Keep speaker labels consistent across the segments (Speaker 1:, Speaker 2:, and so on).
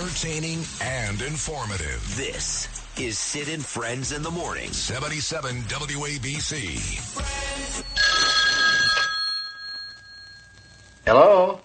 Speaker 1: entertaining and informative.
Speaker 2: This is Sid and Friends in the Morning.
Speaker 1: 77 WABC.
Speaker 3: Hello?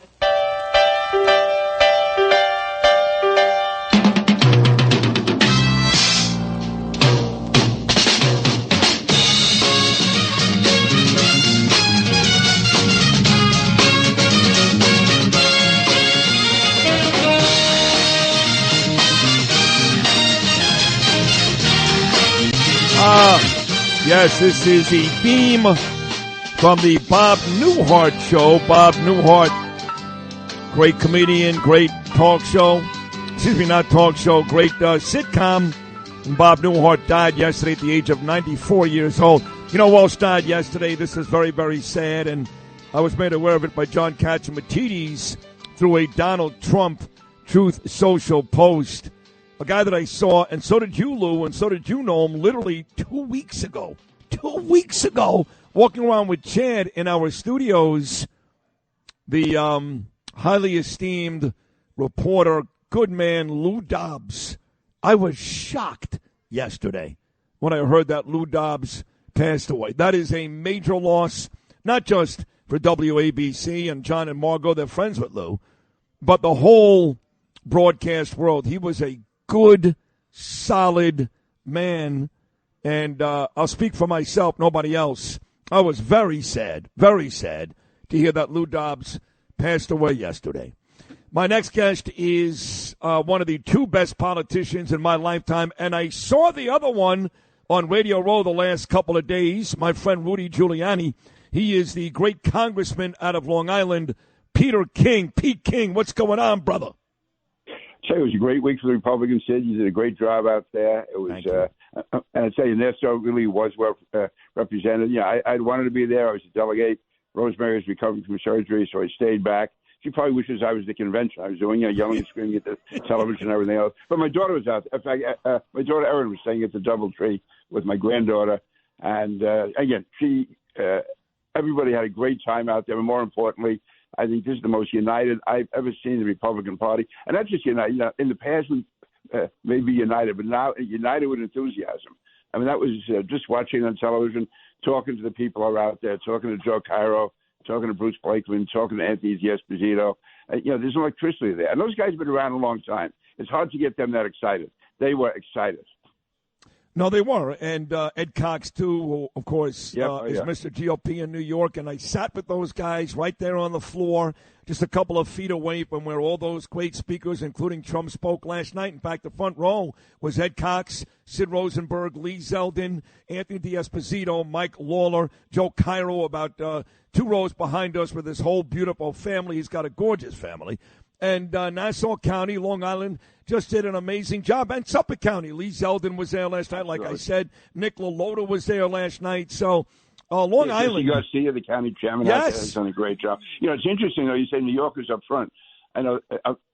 Speaker 4: Yes, this is the theme from the Bob Newhart Show. Bob Newhart, great comedian, great talk show. Excuse me, not talk show, great sitcom. And Bob Newhart died yesterday at the age of 94 years old. You know, Walsh died yesterday. This is very, very sad, and I was made aware of it by John Catsimatidis through a Donald Trump Truth Social post. A guy that I saw, and so did you, Lou, and so did you know him, literally 2 weeks ago. 2 weeks ago, walking around with Chad in our studios, the highly esteemed reporter, good man, Lou Dobbs. I was shocked yesterday when I heard that Lou Dobbs passed away. That is a major loss, not just for WABC and John and Margot, they're friends with Lou, but the whole broadcast world. He was a good, solid man, and I'll speak for myself, nobody else. I was very sad to hear that Lou Dobbs passed away yesterday. My next guest is one of the two best politicians in my lifetime, and I saw the other one on Radio Row the last couple of days, my friend Rudy Giuliani. He is the great congressman out of Long Island, Peter King. Pete King, what's going on, brother?
Speaker 5: It was a great week for the Republicans, Sid. You did a great job out there. It was, and I'd say Nassau really was well represented. Yeah, I'd wanted to be there. I was a delegate. Rosemary was recovering from surgery, so I stayed back. She probably wishes I was the convention I was doing, yelling and screaming at the television and everything else. But my daughter was out. In fact, my daughter Erin was staying at the DoubleTree with my granddaughter. And, again, everybody had a great time out there. And more importantly, I think this is the most united I've ever seen the Republican Party. And not just united. You know, in the past, we may be united, but now united with enthusiasm. I mean, that was just watching on television, talking to the people who are out there, talking to Joe Cairo, talking to Bruce Blakeman, talking to Anthony D'Esposito. There's electricity there. And those guys have been around a long time. It's hard to get them that excited. They were excited.
Speaker 4: No, they were. And Ed Cox, too, who, of course, is Mr. GOP in New York. And I sat with those guys right there on the floor, just a couple of feet away from where all those great speakers, including Trump, spoke last night. In fact, the front row was Ed Cox, Sid Rosenberg, Lee Zeldin, Anthony D'Esposito, Mike Lawler, Joe Cairo, about 2 rows behind us with his whole beautiful family. He's got a gorgeous family. And Nassau County, Long Island, just did an amazing job. And Suffolk County, Lee Zeldin was there last night, like I said. Nick LaLota was there last night. So Long Island.
Speaker 5: Garcia, the county chairman, has done a great job. You know, it's interesting, though, you say New Yorkers up front. I know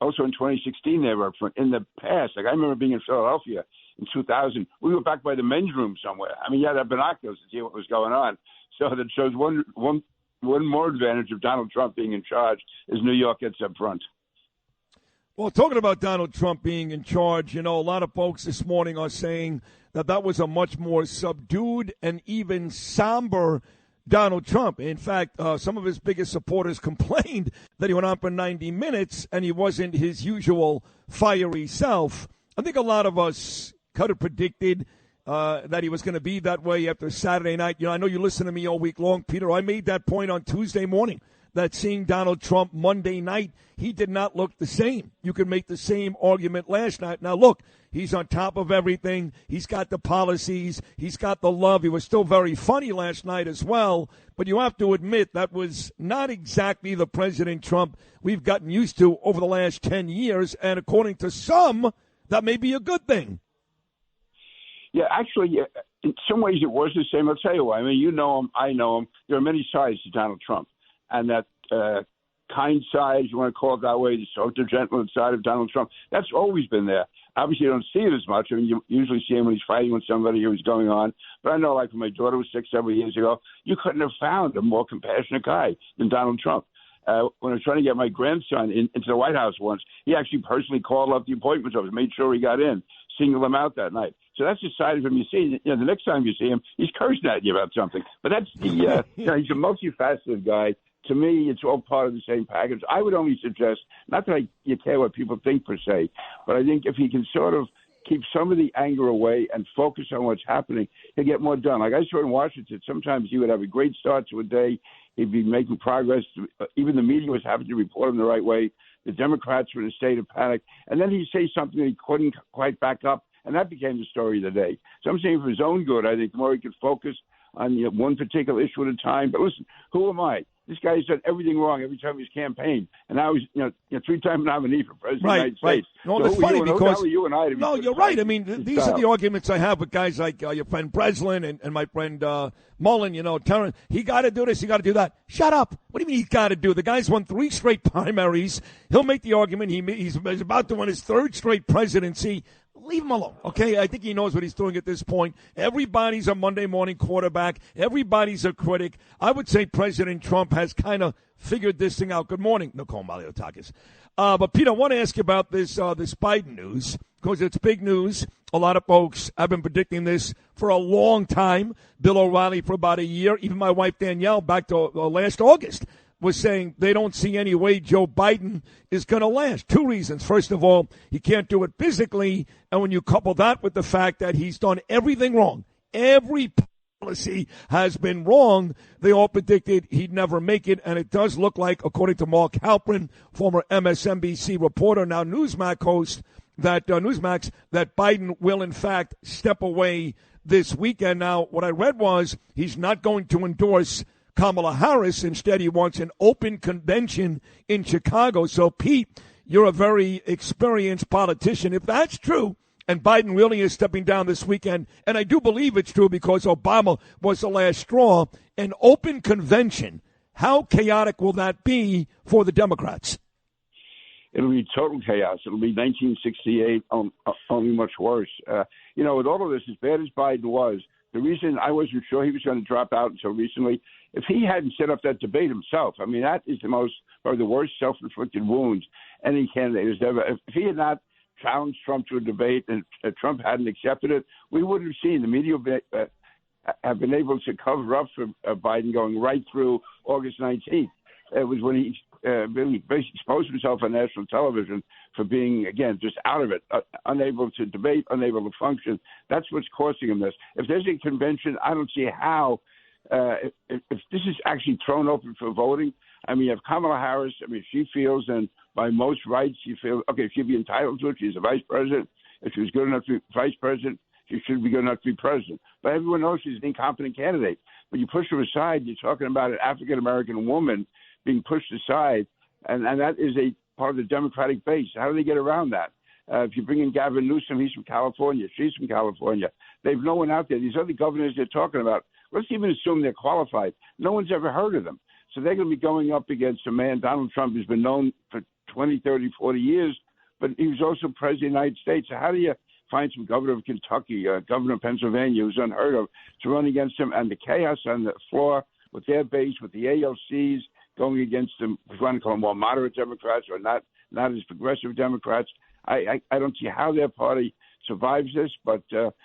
Speaker 5: also in 2016 they were up front. In the past, like I remember being in Philadelphia in 2000, we were back by the men's room somewhere. I mean, you had to have binoculars to see what was going on. So that shows one more advantage of Donald Trump being in charge is New York gets up front.
Speaker 4: Well, talking about Donald Trump being in charge, you know, a lot of folks this morning are saying that was a much more subdued and even somber Donald Trump. In fact, some of his biggest supporters complained that he went on for 90 minutes and he wasn't his usual fiery self. I think a lot of us could have predicted that he was going to be that way after Saturday night. You know, I know you listen to me all week long, Peter. I made that point on Tuesday morning, that seeing Donald Trump Monday night, he did not look the same. You could make the same argument last night. Now, look, he's on top of everything. He's got the policies. He's got the love. He was still very funny last night as well. But you have to admit that was not exactly the President Trump we've gotten used to over the last 10 years. And according to some, that may be a good thing.
Speaker 5: Yeah, actually, in some ways it was the same. I'll tell you why. I mean, you know him. I know him. There are many sides to Donald Trump. And that kind side, you want to call it that way, the sort of gentleman side of Donald Trump, that's always been there. Obviously, you don't see it as much. I mean, you usually see him when he's fighting with somebody or he's going on. But I know, like, when my daughter was sick several years ago, you couldn't have found a more compassionate guy than Donald Trump. when I was trying to get my grandson into the White House once, he actually personally called up the appointments office, made sure he got in, singled him out that night. So that's the side of him you see. The next time you see him, he's cursing at you about something. But that's the he's a multifaceted guy. To me, it's all part of the same package. I would only suggest, not that you care what people think per se, but I think if he can sort of keep some of the anger away and focus on what's happening, he'll get more done. Like I saw in Washington, sometimes he would have a great start to a day. He'd be making progress. Even the media was having to report him the right way. The Democrats were in a state of panic. And then he'd say something that he couldn't quite back up, and that became the story of the day. So I'm saying for his own good, I think the more he could focus on one particular issue at a time. But listen, who am I? This guy's done everything wrong every time he's campaigned, and now he's three-time nominee for president of the United States.
Speaker 4: No, that's funny because
Speaker 5: you and I
Speaker 4: you're right. I mean, these are the arguments I have with guys like your friend Breslin and my friend Mullen. Terrence, he got to do this, he got to do that. Shut up! What do you mean he's got to do? The guy's won 3 straight primaries. He'll make the argument he's about to win his 3rd straight presidency. Leave him alone, okay? I think he knows what he's doing at this point. Everybody's a Monday morning quarterback. Everybody's a critic. I would say President Trump has kind of figured this thing out. Good morning, Nicole Maliotakis. But, Peter, I want to ask you about this Biden news because it's big news. A lot of folks have been predicting this for a long time. Bill O'Reilly for about a year. Even my wife Danielle back to last August was saying they don't see any way Joe Biden is going to last. 2 reasons. First of all, he can't do it physically. And when you couple that with the fact that he's done everything wrong, every policy has been wrong, they all predicted he'd never make it. And it does look like, according to Mark Halperin, former MSNBC reporter, now Newsmax host, that that Biden will, in fact, step away this weekend. Now, what I read was he's not going to endorse Kamala Harris. Instead, he wants an open convention in Chicago. So, Pete, you're a very experienced politician. If that's true, and Biden really is stepping down this weekend, and I do believe it's true because Obama was the last straw, an open convention, how chaotic will that be for the Democrats?
Speaker 5: It'll be total chaos. It'll be 1968, only much worse. With all of this, as bad as Biden was, the reason I wasn't sure he was going to drop out until recently, if he hadn't set up that debate himself, I mean, that is probably the worst self-inflicted wounds any candidate has ever. If he had not challenged Trump to a debate and Trump hadn't accepted it, we wouldn't have seen the media have been able to cover up for Biden going right through August 19th. It was when he really basically exposed himself on national television for being, again, just out of it, unable to debate, unable to function. That's what's costing him this. If there's a convention, I don't see how, if this is actually thrown open for voting, I mean, you have Kamala Harris, I mean, she feels, and by most rights, she feels, okay, she'd be entitled to it. She's a vice president. If she was good enough to be vice president, she should be good enough to be president. But everyone knows she's an incompetent candidate. When you push her aside, you're talking about an African-American woman being pushed aside, and that is a part of the Democratic base. How do they get around that? If you bring in Gavin Newsom, he's from California. She's from California. They've no one out there. These other governors they're talking about, let's even assume they're qualified. No one's ever heard of them. So they're going to be going up against a man, Donald Trump, who's been known for 20, 30, 40 years, but he was also president of the United States. So how do you find some governor of Kentucky, governor of Pennsylvania, who's unheard of, to run against him? And the chaos on the floor with their base, with the ALCs, going against them, if you want to call them more moderate Democrats or not as progressive Democrats. I don't see how their party survives this. But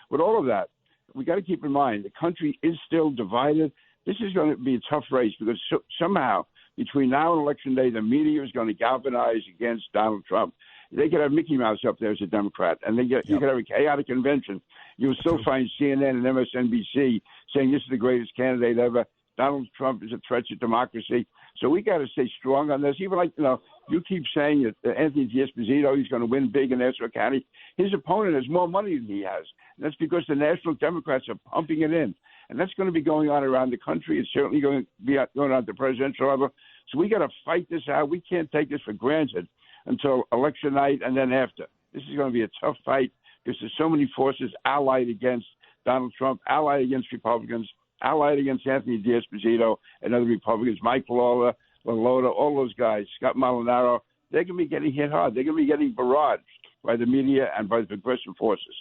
Speaker 5: with all of that, we got to keep in mind the country is still divided. This is going to be a tough race because somehow between now and Election Day, the media is going to galvanize against Donald Trump. They could have Mickey Mouse up there as a Democrat, and you could have a chaotic convention. You'll still find CNN and MSNBC saying this is the greatest candidate ever. Donald Trump is a threat to democracy. So we got to stay strong on this. Even you keep saying that Anthony D'Esposito, he's going to win big in Nassau County. His opponent has more money than he has. And that's because the National Democrats are pumping it in. And that's going to be going on around the country. It's certainly going to be going on at the presidential level. So we got to fight this out. We can't take this for granted until election night and then after. This is going to be a tough fight because there's so many forces allied against Donald Trump, allied against Republicans, allied against Anthony D'Esposito and other Republicans, Mike Lawler, LaLota, all those guys, Scott Molinaro. They're going to be getting hit hard. They're going to be getting barraged by the media and by the progressive forces.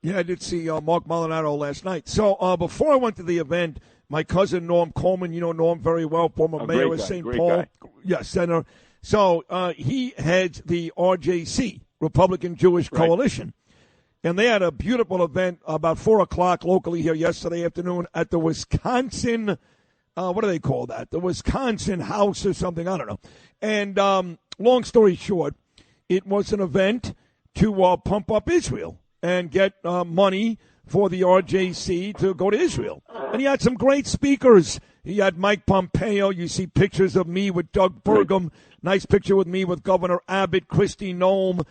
Speaker 4: Yeah, I did see Mark Molinaro last night. So before I went to the event, my cousin Norm Coleman. You know Norm very well, former mayor of St. Paul. Yeah, senator. So he heads the RJC, Republican Jewish Coalition. And they had a beautiful event about 4 o'clock locally here yesterday afternoon at the Wisconsin, what do they call that? The Wisconsin House or something, I don't know. And long story short, it was an event to pump up Israel and get money for the RJC to go to Israel. And he had some great speakers. He had Mike Pompeo. You see pictures of me with Doug Burgum. Nice picture with me with Governor Abbott, Kristi Noem,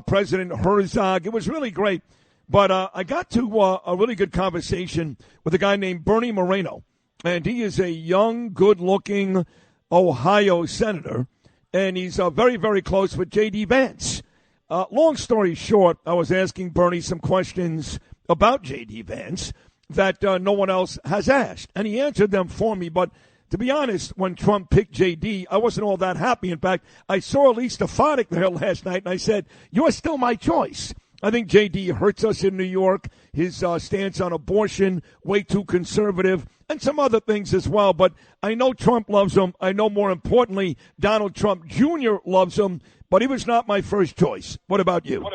Speaker 4: President Herzog. It was really great. But I got to a really good conversation with a guy named Bernie Moreno. And he is a young, good-looking Ohio senator. And he's very, very close with J.D. Vance. Long story short, I was asking Bernie some questions about J.D. Vance that no one else has asked. And he answered them for me. But to be honest, when Trump picked J.D., I wasn't all that happy. In fact, I saw Elise Stefanik there last night, and I said, you're still my choice. I think J.D. hurts us in New York. His stance on abortion, way too conservative, and some other things as well. But I know Trump loves him. I know, more importantly, Donald Trump Jr. loves him. But he was not my first choice. What about you?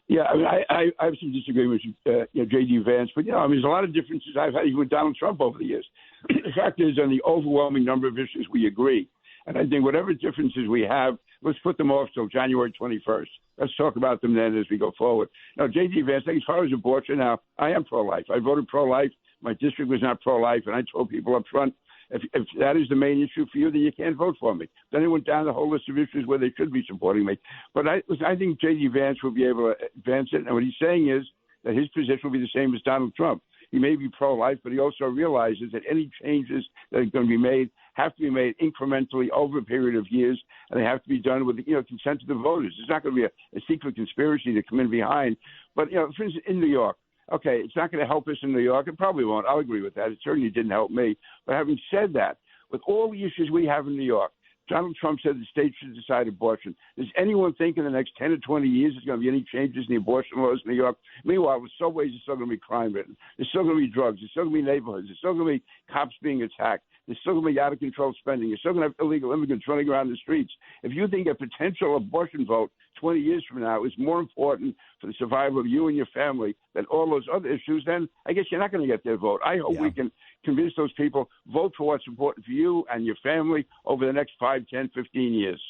Speaker 5: Yeah, I mean, I have some disagreements with J.D. Vance, but, there's a lot of differences I've had even with Donald Trump over the years. The fact is, on the overwhelming number of issues, we agree. And I think whatever differences we have, let's put them off till January 21st. Let's talk about them then as we go forward. Now, J.D. Vance, as far as abortion now, I am pro-life. I voted pro-life. My district was not pro-life, and I told people up front, if that is the main issue for you, then you can't vote for me. Then he went down the whole list of issues where they should be supporting me. But I think J.D. Vance will be able to advance it. And what he's saying is that his position will be the same as Donald Trump. He may be pro-life, but he also realizes that any changes that are going to be made have to be made incrementally over a period of years, and they have to be done with consent of the voters. It's not going to be a secret conspiracy to come in behind. But, for instance, in New York, okay, it's not going to help us in New York. It probably won't. I'll agree with that. It certainly didn't help me. But having said that, with all the issues we have in New York, Donald Trump said the state should decide abortion. Does anyone think in the next 10 or 20 years there's going to be any changes in the abortion laws in New York? Meanwhile, the subways are still going to be crime-ridden. There's still going to be drugs. There's still going to be neighborhoods. There's still going to be cops being attacked. There's still going to be out-of-control spending. You're still going to have illegal immigrants running around the streets. If you think a potential abortion vote 20 years from now is more important for the survival of you and your family than all those other issues, then I guess you're not going to get their vote. I hope we can convince those people, vote for what's important for you and your family over the next 5, 10, 15 years.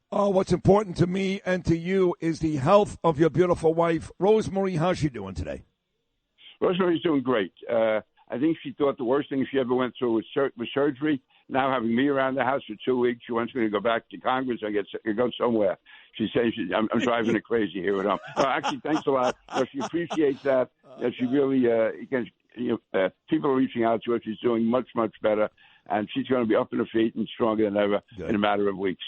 Speaker 4: What's important to me and to you is the health of your beautiful wife. Rosemary, how's she doing today?
Speaker 5: Rosemary's doing great. I think she thought the worst thing she ever went through was surgery. Now having me around the house for 2 weeks, she wants me to go back to Congress and go somewhere. She says, I'm driving her crazy here at home. Actually, thanks a lot. She appreciates that. She really, people are reaching out to her. She's doing much, much better. And she's going to be up on her feet and stronger than ever in a matter of weeks.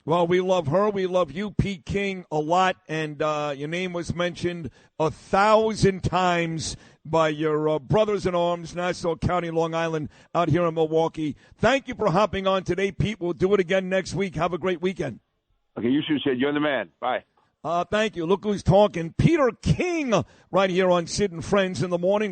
Speaker 4: Well, we love her. We love you, Pete King, a lot. And your name was mentioned 1,000 times by your brothers in arms, Nassau County, Long Island, out here in Milwaukee. Thank you for hopping on today, Pete. We'll do it again next week. Have a great weekend.
Speaker 5: Okay, you should have said you're the man. Bye.
Speaker 4: Thank you. Look who's talking. Peter King right here on Sid and Friends in the Morning.